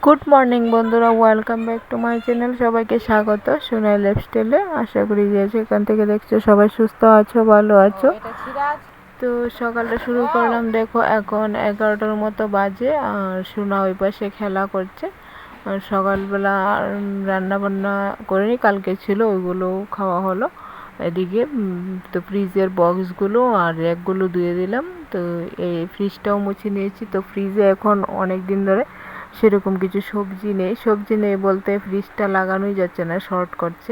Good morning বন্ধুরা, welcome back to my channel. সবাইকে স্বাগত সোনাই লাইফস্টাইলে। আশা করি যে এখান থেকে দেখছো সবাই সুস্থ আছো, ভালো আছো। তো সকালটা শুরু করলাম, দেখো এখন 11টার মতো বাজে আর সোনা ওই পাশে খেলা করছে। আর সকালবেলা রান্না বান্না করিনি, কালকে ছিল ওইগুলো খাওয়া হলো। এদিকে তো ফ্রিজের বক্সগুলো আর র্যাকগুলো ধুয়ে দিলাম। তো এই ফ্রিজটাও মুছে নিয়েছি। তো ফ্রিজে এখন অনেক দিন ধরে সেরকম কিছু সবজি নেই বলতে ফ্রিজটা লাগানোই যাচ্ছে না, শর্ট করছে।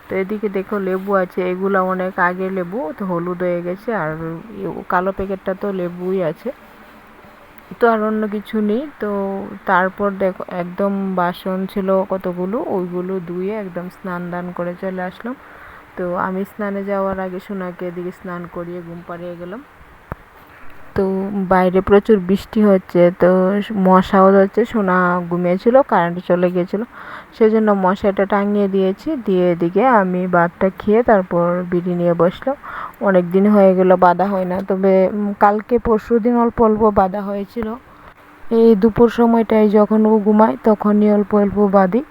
তো এদিকে দেখো লেবু আছে, এগুলো অনেক আগের লেবু, তো হলুদ হয়ে গেছে। আর কালো প্যাকেটটা তো লেবুই আছে, তো আর অন্য কিছু নেই। তো তারপর দেখো একদম বাসন ছিল কতগুলো, ওইগুলো ধুয়ে একদম স্নান দান করে চলে আসলাম। তো আমি স্নানে যাওয়ার আগে সোনাকে এদিকে স্নান করিয়ে ঘুম পাড়িয়ে গেলাম। তো বাইরে প্রচুর বৃষ্টি হচ্ছে, তো মশাও হচ্ছে। সোনা ঘুমিয়েছিল, কারেন্ট চলে গিয়েছিলো, সেজন্য মশাটা টাঙিয়ে দিয়েছি। দিয়ে এদিকে আমি ভাতটা খেয়ে তারপর বিড়ি নিয়ে বসলাম। অনেক দিন হয়ে গেল বাঁধা হয় না, তবে কালকে পরশু দিন অল্প অল্প বাঁধা হয়েছিল। এই দুপুর সময়টায় যখন ও ঘুমায় তখনই অল্প অল্প বাঁধি,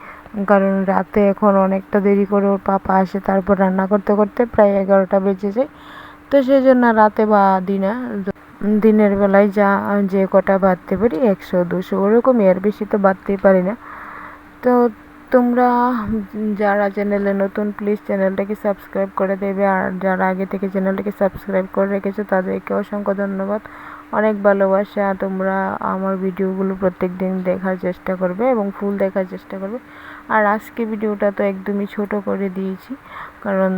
কারণ রাতে এখন অনেকটা দেরি করে ওর পাপা আসে, তারপর রান্না করতে করতে প্রায় 11টা বেজে যায়। তো সেই জন্য রাতে বাঁধি না। দিনের বেলায় যে কটা বাঁধতে পারি 100-200 ওরকম, এর বেশি তো বাঁধতেই পারি না। তো তোমরা যারা চ্যানেলে নতুন প্লিজ চ্যানেলটাকে সাবস্ক্রাইব করে দেবে, আর যারা আগে থেকে চ্যানেলটাকে সাবস্ক্রাইব করে রেখেছো তাদেরকে অসংখ্য ধন্যবাদ, অনেক ভালোবাসা। তোমরা আমার ভিডিওগুলো প্রত্যেক দিন দেখার চেষ্টা করবে এবং ফুল দেখার চেষ্টা করবে। আর আজকে ভিডিওটা তো একদমই ছোট করে দিয়েছি, কারণ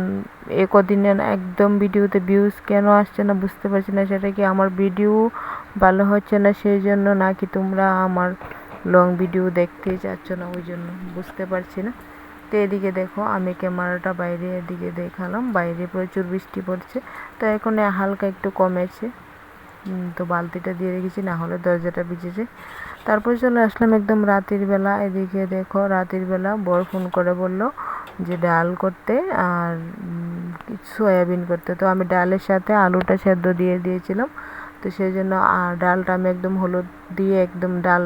কদিনে একদম ভিডিওতে ভিউজ কেন আসছে না বুঝতে পারছি না। সেটা কি আমার ভিডিও ভালো হচ্ছে না সেই জন্য, নাকি তোমরা আমার লং ভিডিও দেখতেই চাচ্ছ না ওই জন্য, বুঝতে পারছি না। তো এদিকে দেখো আমি ক্যামেরাটা বাইরে এদিকে দেখালাম, বাইরে প্রচুর বৃষ্টি পড়ছে। তো এখন হালকা একটু কমেছে। তো বালতিটা দিয়ে রেখেছি, না হলে দরজাটা ভিজেছে। তারপর চলে আসলাম একদম রাতের বেলা। এদিকে দেখো রাতের বেলা বর ফোন করে বলল যে ডাল করতে আর সয়াবিন করতে। তো আমি ডালের সাথে আলুটা সেদ্ধ দিয়ে দিয়েছিলাম। তো সেই জন্য ডালটা আমি একদম হলুদ দিয়ে একদম ডাল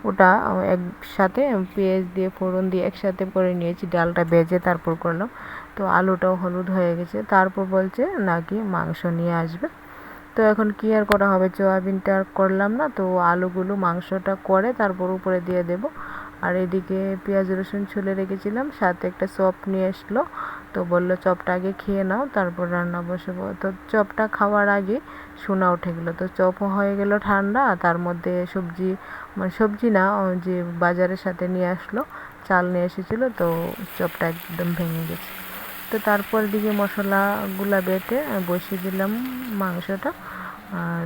ওটা একসাথে পেঁয়াজ দিয়ে ফোড়ন দিয়ে একসাথে করে নিয়েছি, ডালটা ভেজে তারপর করলাম। তো আলুটাও হলুদ হয়ে গেছে। তারপর বলছে নাকি মাংস নিয়ে আসবে। তো এখন কি আর করা হবে, সয়াবিনটা আর করলাম না। তো আলুগুলো মাংসটা করে তারপর উপরে দিয়ে দেব। আর এদিকে পেঁয়াজ রসুন ছুলে রেখেছিলাম, সাথে একটা চপ নিয়ে আসলো। তো বললো চপটা আগে খেয়ে নাও তারপর রান্না বসাবো। তো চপটা খাওয়ার আগে সোনা উঠে গেলো, তো চপও হয়ে গেল ঠান্ডা। তার মধ্যে সবজি, মানে সবজি না, যে বাজারের সাথে নিয়ে আসলো চাল নিয়ে এসেছিলো, তো চপটা একদম ভেঙে গেছে। তো তারপর দিকে মশলাগুলা বেটে বসিয়ে দিলাম মাংসটা। আর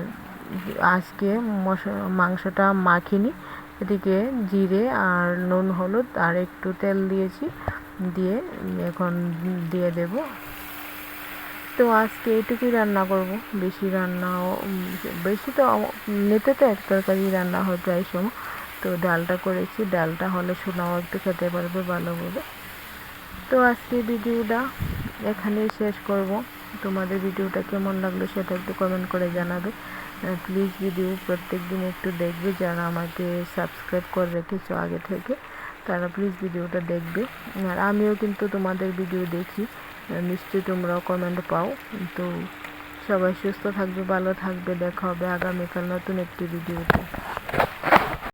আজকে মাংসটা মাখিনি, এদিকে জিরে আর নুন হলুদ আর একটু তেল দিয়েছি, দিয়ে এখন দিয়ে দেব। তো আজকে এইটুকুই রান্না করব, বেশি তো নিতে তো এক তরকারি রান্না হয় প্রায় সময়। তো ডালটা করেছি, ডালটা হলে সোনাও একটু খেতে পারবে ভালোভাবে। তো আজকে ভিডিওটা এখানেই শেষ করব। তোমাদের ভিডিওটা কেমন লাগলো সেটা একটু কমেন্ট করে জানাবে। প্লিজ ভিডিও প্রত্যেক দিন একটু দেখবে, যারা আমাকে সাবস্ক্রাইব করে রেখেছো আগে থেকে তারা প্লিজ ভিডিওটা দেখবে। আর আমিও কিন্তু তোমাদের ভিডিও দেখি, নিশ্চয়ই তোমরাও কমেন্ট পাও। তো সবাই সুস্থ থাকবে, ভালো থাকবে, দেখা হবে আগামীকাল নতুন একটি ভিডিওতে।